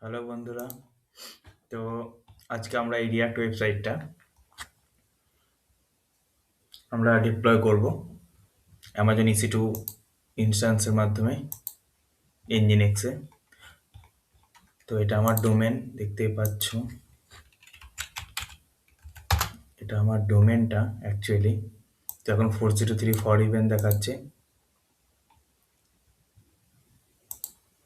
Hello বন্ধুরা। তো আজকে আমরা এই রিয়াক্ট ওয়েবসাইটটা আমরা ডিপ্লয় করব অ্যামাজন EC2 ইনস্ট্যান্সের মাধ্যমে ইঞ্জিনিক্সে। তো এটা আমার ডোমেন, দেখতেই পাচ্ছ। এটা আমার ডোমেনটা অ্যাকচুয়ালি। তো এখন 4024 ইভেন্ট দেখাচ্ছে।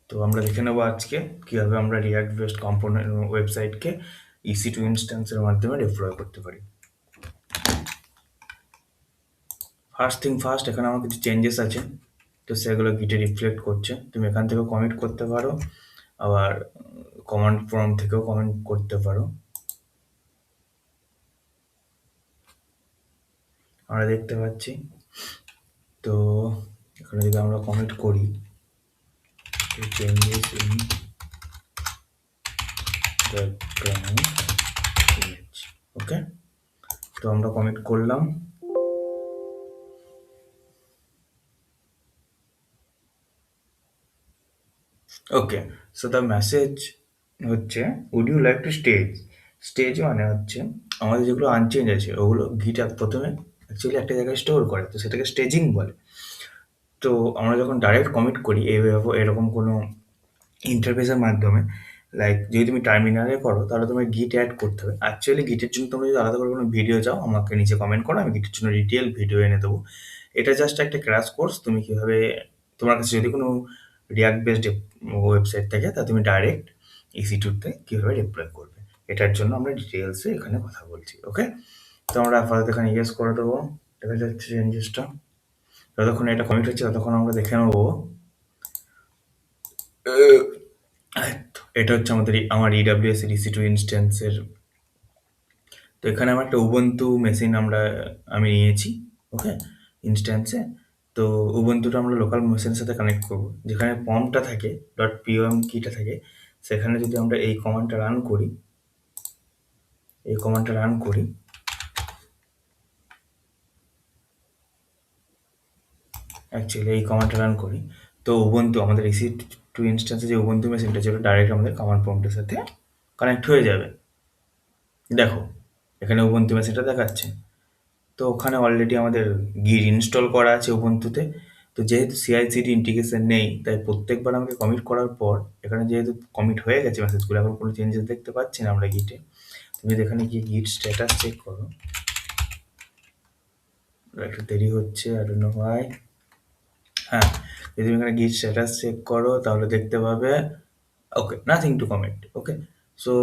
তো আমরা দেখে নেবো আজকে কীভাবে আমরা রিয়াক্ট বেসড কম্পোনেন্ট ওয়েবসাইটকে EC2 ইনস্ট্যান্সের মাধ্যমে ডিপ্লয় করতে পারি। ফার্স্ট থিং ফার্স্ট, এখানে আমার কিছু চেঞ্জেস আছে, তো সেগুলো গিটে রিফ্লেক্ট করছে। তুমি এখান থেকেও কমিট করতে পারো, আবার কমান্ড প্রম্পট থেকেও কমেন্ট করতে পারো। আমরা দেখতে পাচ্ছি। তো এখানে যদি আমরা কমিট করি changes in background image, okay. তো আমরা কমিট করলাম। ওকে, সো দ্য মেসেজ হচ্ছে would you like to stage. Stage মানে হচ্ছে আমাদের যেগুলো আনচেঞ্জ আছে ওগুলো গিট প্রথমে অ্যাকচুয়ালি একটা জায়গায় স্টোর করে, তো সেটাকে স্টেজিং বলে। তো আমরা যখন ডাইরেক্ট কমিট করি এইভাবে এরকম কোনো ইন্টারফেসের মাধ্যমে, লাইক যদি তুমি টার্মিনালে করো তাহলে তোমার গিট অ্যাড করতে হবে। অ্যাকচুয়ালি গিটের জন্য তোমরা যদি আলাদা করে কোনো ভিডিও চাও আমাকে নিচে কমেন্ট করো, আমি গিটের জন্য ডিটেল ভিডিও এনে দেবো। এটা জাস্ট একটা ক্র্যাশ কোর্স, তুমি কীভাবে তোমার কাছে যদি কোনো রিয়াক্ট বেসড ওয়েবসাইট থাকে তা তুমি ডাইরেক্ট EC2-তে কীভাবে ডিপ্লয় করবে, এটার জন্য আমরা ডিটেলসে এখানে কথা বলছি, ওকে। তো আমরা আপাতত এখানে ইয়েস করে দেবো। দেখা যাচ্ছে চেঞ্জেসটা যতক্ষণ এটা কমিট হচ্ছে ততক্ষণ আমরা দেখে নেবো। এটা হচ্ছে আমার EWS এর EC2 ইনস্ট্যান্সের। তো এখানে আমার একটা উবুন্টু মেশিন আমি নিয়েছি, ওকে, ইনস্ট্যান্সে। তো উবুন্টুটা আমরা লোকাল মেশিনের সাথে কানেক্ট করব। যেখানে পমটা থাকে, .pom কিটা থাকে, সেখানে যদি আমরা এই কমান্ডটা রান করি, তো উবুন্টু আমাদের EC2 ইনস্ট্যান্সে যে উবুন্টু মেশিনটা ছিল ডাইরেক্ট আমাদের কমান্ড প্রম্পটের সাথে কানেক্ট হয়ে যাবে। দেখো এখানে উবুন্টু মেশিনটা দেখাচ্ছে। তো ওখানে অলরেডি আমাদের গিট ইনস্টল করা আছে উবুন্টুতে। তো যেহেতু CI/CD ইন্টিগ্রেশন নেই, তাই প্রত্যেকবার আমাকে কমিট করার পর এখানে যেহেতু কমিট হয়ে গেছে মেসেজগুলো, এখন কোনো চেঞ্জেস দেখতে পাচ্ছি না আমরা গিটে। তুমি যদি এখানে গিয়ে গিট স্ট্যাটাস চেক করো, একটু দেরি হচ্ছে, আই ডোন্ট নো হোয়াই। হ্যাঁ, যদি তুমি এখানে গিট স্ট্যাটাস চেক করো তাহলে দেখতে পাবে okay, nothing to comment, okay. So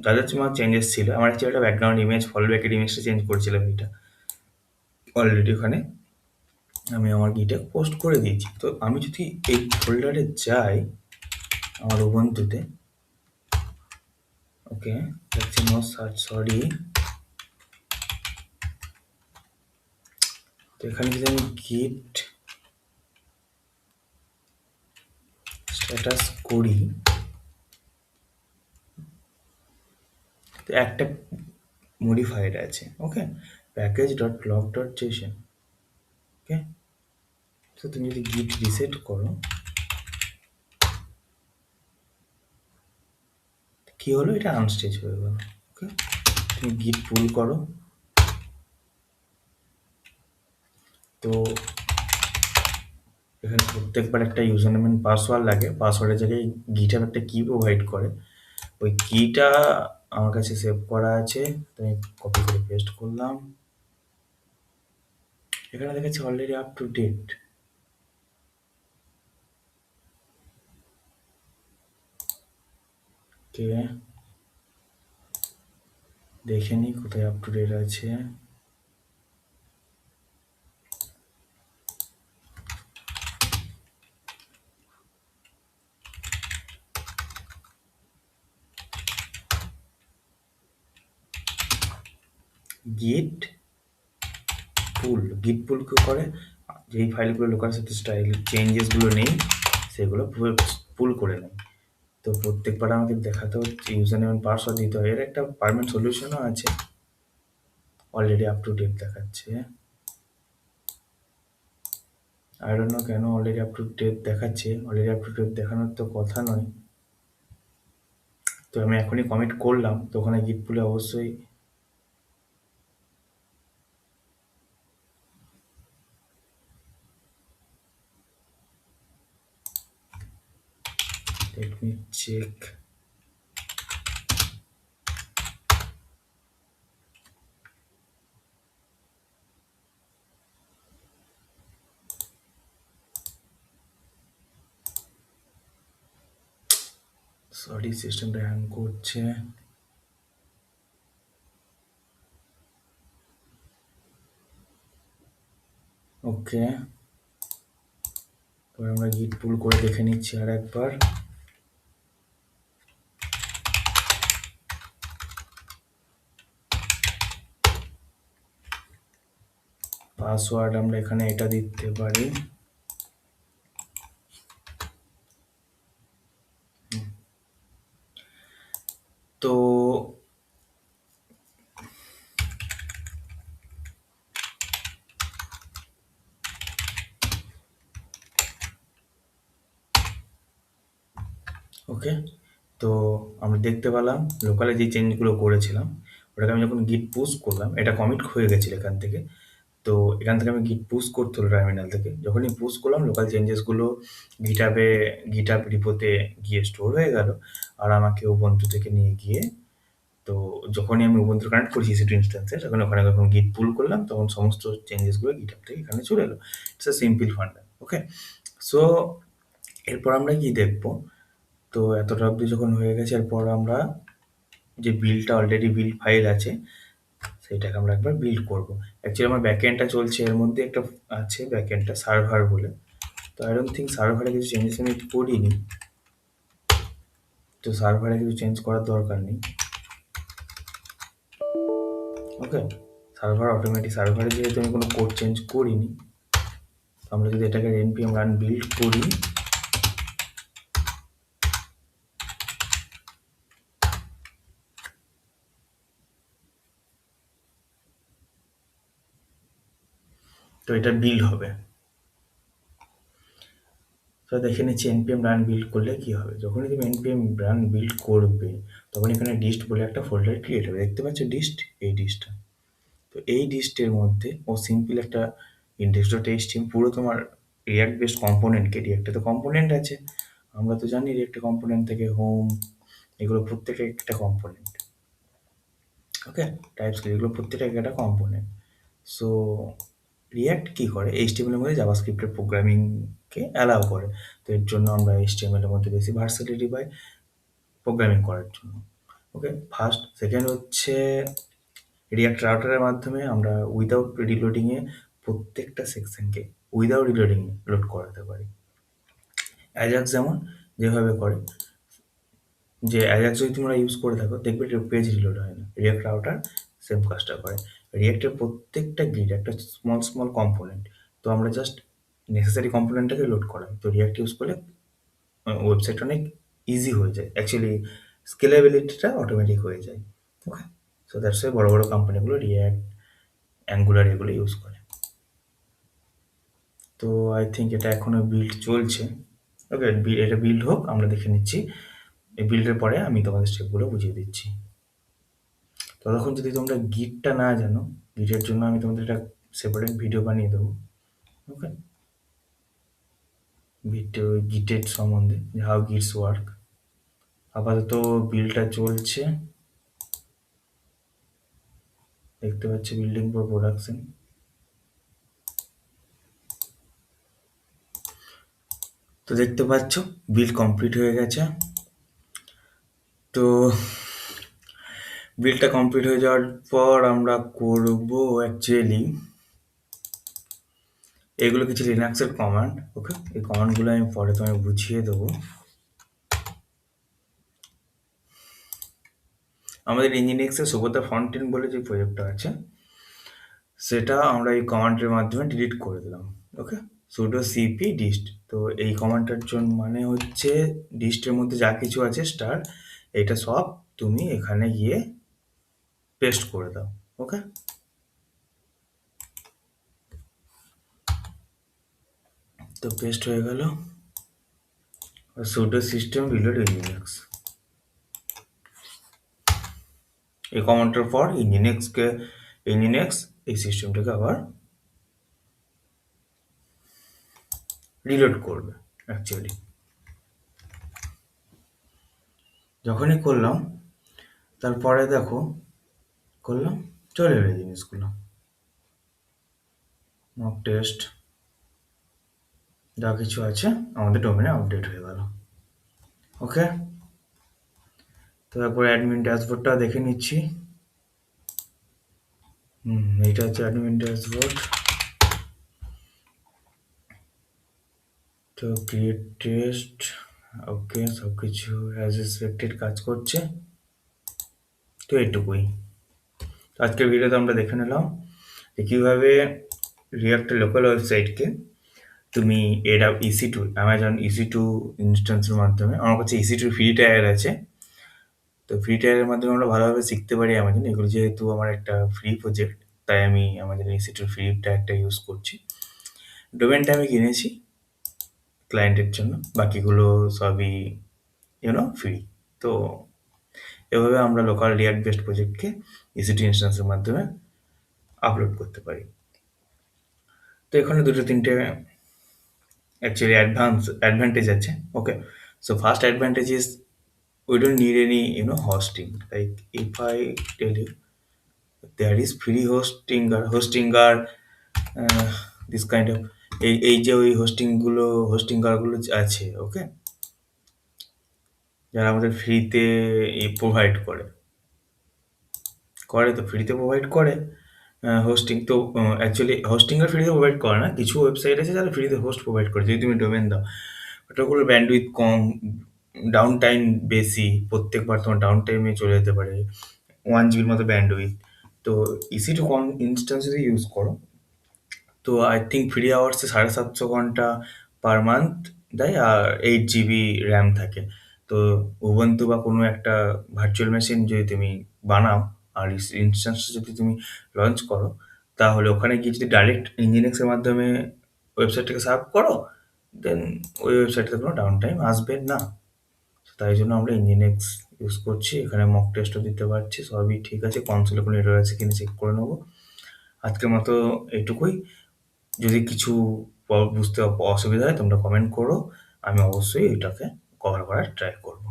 যাদের তোমার চেঞ্জেস ছিল, আমার হচ্ছে একটা ব্যাকগ্রাউন্ড ইমেজ, ফল ব্যাকের ইমেজটা চেঞ্জ করছিলাম, এটা অলরেডি ওখানে আমি আমার গিটে পোস্ট করে দিয়েছি। তো আমি যদি এই ফোল্ডারে যাই আমার উবুন্টুতে, ওকে, দেখছি নো সার্চ, সরি। তো এখানে যদি আমি গিট স্ট্যাটাস করি, তো একটা মডিফায়ার আছে, okay, package dot lock dot JSON, okay. তো তুমি যদি গিট রিসেট করো, কি হলো, এটা আনস্টেজ হয়ে গেল, ওকে। তুমি গিট পুল করো। তো এখানে প্রত্যেকবার একটা ইউজার নেম এন্ড পাসওয়ার্ড লাগে, পাসওয়ার্ডের জায়গায় গিটহাব একটা কি প্রোভাইড করে, ওই কিটা আমার কাছে সেভ করা আছে, তো আমি কপি করে পেস্ট করলাম। এখানে দেখাচ্ছে অলরেডি আপ টু ডেট। ওকে, দেখে নি কোথায় আপ টু ডেট আছে। গিট গিট পুল কি করে, যেই ফাইলগুলো লোকাল সাথে স্টাইল চেঞ্জেসগুলো নেই সেগুলো পুল করে নেয়। তো প্রত্যেকবার আমাকে দেখাতে হচ্ছে ইউজার নেম পাসওয়ার্ড দিতে হয়। এর একটা পারমানেন্ট সলিউশনও আছে, অলরেডি আপ টু ডেট দেখাচ্ছে। আই ডোন্ট নো কেন অলরেডি আপ টু ডেট দেখাচ্ছে, অলরেডি আপ টু ডেট দেখানোর তো কথা নয়। তো আমি এখনই কমিট করলাম, তো ওখানে গিট পুলে অবশ্যই let me check. সরি, সিস্টেমটা হ্যাং করছে। ওকে, তো আমরা গিট পুল করে দেখে নিচ্ছি আর একবার। পাসওয়ার্ড আমরা এখানে এটা দিতে পারি। তো ওকে, তো আমরা দেখতে পেলাম লোকালে যে চেঞ্জগুলো করেছিলাম, ওটাকে আমি যখন গিট পুশ করলাম, এটা কমিট হয়ে গেছিল এখান থেকে। তো এখান থেকে আমি গিট পুশ করতে হলো টার্মিনাল থেকে। যখনই পুশ করলাম, লোকাল চেঞ্জেসগুলো গিটহাবে গিটহাব রিপোতে গিয়ে স্টোর হয়ে গেল। আর আমাকে উবুন্টু থেকে নিয়ে গিয়ে, তো যখনই আমি উবুন্টু কানেক্ট করেছি EC2 ইনস্ট্যান্সে, তখন ওখানে যখন গিট পুল করলাম, তখন সমস্ত চেঞ্জেসগুলো গিটহাব থেকে এখানে চলে এলো। It's a simple funda. Okay, so এরপর আমরা কি দেখবো? তো এতটা অবধি যখন হয়ে গেছে, এরপর আমরা যে বিলটা অলরেডি বিল ফাইল আছে, সেটাকে আমরা একবার বিল্ড করবো। অ্যাকচুয়ালি আমার ব্যাকএন্ডটা চলছে, এর মধ্যে একটা আছে ব্যাকএন্ডটা সার্ভার বলে। তো আই ডোন্ট থিঙ্ক সার্ভারে কিছু চেঞ্জেস আমি করিনি, তো সার্ভারে কিছু চেঞ্জ করার দরকার নেই। ওকে, সার্ভার অটোমেটিক, সার্ভারে যেহেতু আমি কোনো কোড চেঞ্জ করিনি, তো আমরা যদি এটাকে npm রান বিল্ড করি, তো এটা বিল্ড হবে। তো দেখে নিচ্ছি npm রান বিল্ড করলে কি হবে। যখনই তুমি npm রান বিল্ড করবে, তখন এখানে ডিস্ট বলে একটা ফোল্ডার ক্রিয়েট হবে। দেখতে পাচ্ছ ডিস্ট, এই ডিস্টটা। তো এই ডিস্টের মধ্যে ও সিম্পল একটা index.html, পুরো তোমার রিয়াক্ট বেসড কম্পোনেন্টকে, রিয়াক্টে তো কম্পোনেন্ট আছে, আমরা তো জানি রিয়াক্টে কম্পোনেন্ট থেকে হোম, এগুলো প্রত্যেকটা একটা কম্পোনেন্ট। ওকে, টাইপস্ক্রিপ্ট এগুলো প্রত্যেকটা একটা কম্পোনেন্ট। সো রিয়াক্ট কি করে, এইচটিএমএল এর মধ্যে জাভাস্ক্রিপ্টের প্রোগ্রামিংকে অ্যালাউ করে। তো এর জন্য আমরা এইচটিএমএল এর মধ্যে বেশি ভার্সিটিলিটি পাই প্রোগ্রামিং করার জন্য। ওকে, ফার্স্ট। সেকেন্ড হচ্ছে রিয়াক্ট রাউটারের মাধ্যমে আমরা উইদাউট রিলোডিংয়ে প্রত্যেকটা সেকশনকে উইদাউট রিলোডিং লোড করাতে পারি। অ্যাজাক্স যেমন যেভাবে করে, যে অ্যাজাক্স যদি তোমরা ইউজ করে থাকো, দেখবে পেজ রিলোড হয় না। রিয়াক্ট রাউটার সেম কাজটা করে। রিয়াক্টের প্রত্যেকটা গ্রিড একটা স্মল স্মল কম্পোনেন্ট, তো আমরা জাস্ট নেসেসারি কম্পোনেন্টটাকে লোড করাই। তো রিয়াক্ট ইউজ করলে ওয়েবসাইট অনেক ইজি হয়ে যায়, অ্যাকচুয়ালি স্কেলেবিলিটিটা অটোমেটিক হয়ে যায়। ওকে, সো দ্যাটস ওয়াই বড় বড় কোম্পানিগুলো রিয়াক্ট, অ্যাঙ্গুলার এগুলো ইউজ করে। তো আই থিঙ্ক এটা এখনো বিল্ড চলছে। ওকে, এটা বিল্ড হোক, আমরা দেখে নিচ্ছি। এই বিল্ডের পরে আমি তোমাদের স্টেপগুলো বুঝিয়ে দিচ্ছি। ততক্ষণ যদি তোমরা গিটটা না জানো, গিটের জন্য আমি তোমাদের একটা সেপারেট ভিডিও বানিয়ে দেবো। ওকে, গিটের সম্বন্ধে, হাউ গিটস ওয়ার্ক। আপাতত বিল্ডটা চলছে, দেখতে পাচ্ছি বিল্ডিং ফর প্রোডাকশন। তো দেখতে পাচ্ছ বিল্ড কমপ্লিট হয়ে গেছে। তো বিলটা কমপ্লিট হয়ে যাওয়ার পর আমরা করব অ্যাকচুয়ালি এগুলো কিছু লিনাক্সের কমান্ড। ওকে, এই কমান্ডগুলো আমি পরে তোমায় বুঝিয়ে দেবো। আমাদের ইঞ্জিনিক্সের সুব্রতা ফন্টেন বলে যে প্রজেক্টটা আছে, সেটা আমরা এই কমান্ডের মাধ্যমে ডিলিট করে দিলাম। ওকে, সুডো সিপি ডিস্ট। তো এই কমান্ডটার জন্য মানে হচ্ছে ডিস্টের মধ্যে যা কিছু আছে স্টার, এটা সব তুমি এখানে গিয়ে পেস্ট করে দাও। ওকে, তো পেস্ট হয়ে গেল। Pseudo system reload Unix. এই কমান্ডটার পর ইঞ্জিনেক্স এই সিস্টেমটাকে আবার রিলোড করবে অ্যাকচুয়ালি। যখনই করলাম তারপরে দেখো করলাম চলে এলো এই জিনিসগুলো, মক টেস্ট যা কিছু আছে আমাদের ডোমেনে আপডেট হয়ে গেল। ওকে, তো তারপরে অ্যাডমিন ড্যাশবোর্ডটা দেখে নিচ্ছি। এইটা হচ্ছে অ্যাডমিন ড্যাশবোর্ড। তো ক্রিয়েট টেস্ট, ওকে, সব কিছু অ্যাজ এক্সপেক্টেড কাজ করছে। তো এইটুকুই আজকের ভিডিওতে আমরা দেখে নিলাম যে কীভাবে রিয়াক্টের লোকাল ওয়েবসাইটকে তুমি এটা EC2 অ্যামাজন EC2 ইনস্ট্যান্সের মাধ্যমে, আমার কাছে EC2 ফ্রি টায়ার আছে, তো ফ্রি টায়ারের মাধ্যমে আমরা ভালোভাবে শিখতে পারি অ্যামাজন। এগুলো যেহেতু আমার একটা ফ্রি প্রজেক্ট তাই আমি আমাদের EC2 ফ্রি টায়ারটা ইউজ করছি। ডোমেনটা আমি কিনেছি ক্লায়েন্টের জন্য, বাকিগুলো সবই ফ্রি। তো এভাবে আমরা লোকাল রিয়াক্ট বেসড প্রজেক্টকে EC2 ইনস্ট্যান্সের মাধ্যমে আপলোড করতে পারি। তো এখানে দুটো তিনটে actually advantage আছে. Okay, so first advantage is we don't need any hosting. Like if I tell you there is free hosting or this kind of এই যে ওই হোস্টিংগুলো আছে, ওকে, যারা আমাদের ফ্রিতে প্রোভাইড করে তো ফ্রিতে প্রোভাইড করে হোস্টিং। তো অ্যাকচুয়ালি হোস্টিং আর ফ্রিতে প্রোভাইড করে না, কিছু ওয়েবসাইট আছে যারা ফ্রিতে হোস্ট প্রোভাইড করে যদি তুমি ডোমেন দাও। ওটাগুলো ব্যান্ডউইথ কম, ডাউন টাইম বেশি, প্রত্যেকবার তোমার ডাউন টাইমে চলে যেতে পারে 1 GB মতো ব্যান্ডউইথ। তো EC2 কম ইনস্ট্যান্স যদি ইউজ করো তো আই থিঙ্ক ফ্রি আওয়ার্সে 750 ঘন্টা পার মান্থ দেয়, আর 8 GB র্যাম থাকে। তো উবুন্টু বা কোনো একটা ভার্চুয়াল মেশিন যদি তুমি বানাও আর ইনস্ট্যান্সটা যদি তুমি লঞ্চ করো, তাহলে ওখানে গিয়ে যদি ডাইরেক্ট ইঞ্জিনেক্সের মাধ্যমে ওয়েবসাইটটাকে সার্ভ করো, দেন ওই ওয়েবসাইটে কোনো ডাউন টাইম আসবে না। তাই জন্য আমরা ইঞ্জিনেক্স ইউজ করছি। এখানে মক টেস্টও দিতে পারছি, সবই ঠিক আছে। কনসোলে কোনো এরর আছে কিনা চেক করে নেবো। আজকের মতো এইটুকুই। যদি কিছু বুঝতে অসুবিধা হয় তোমরা কমেন্ট করো, আমি অবশ্যই এটাকে কভার করার ট্রাই করব।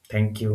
Thank you.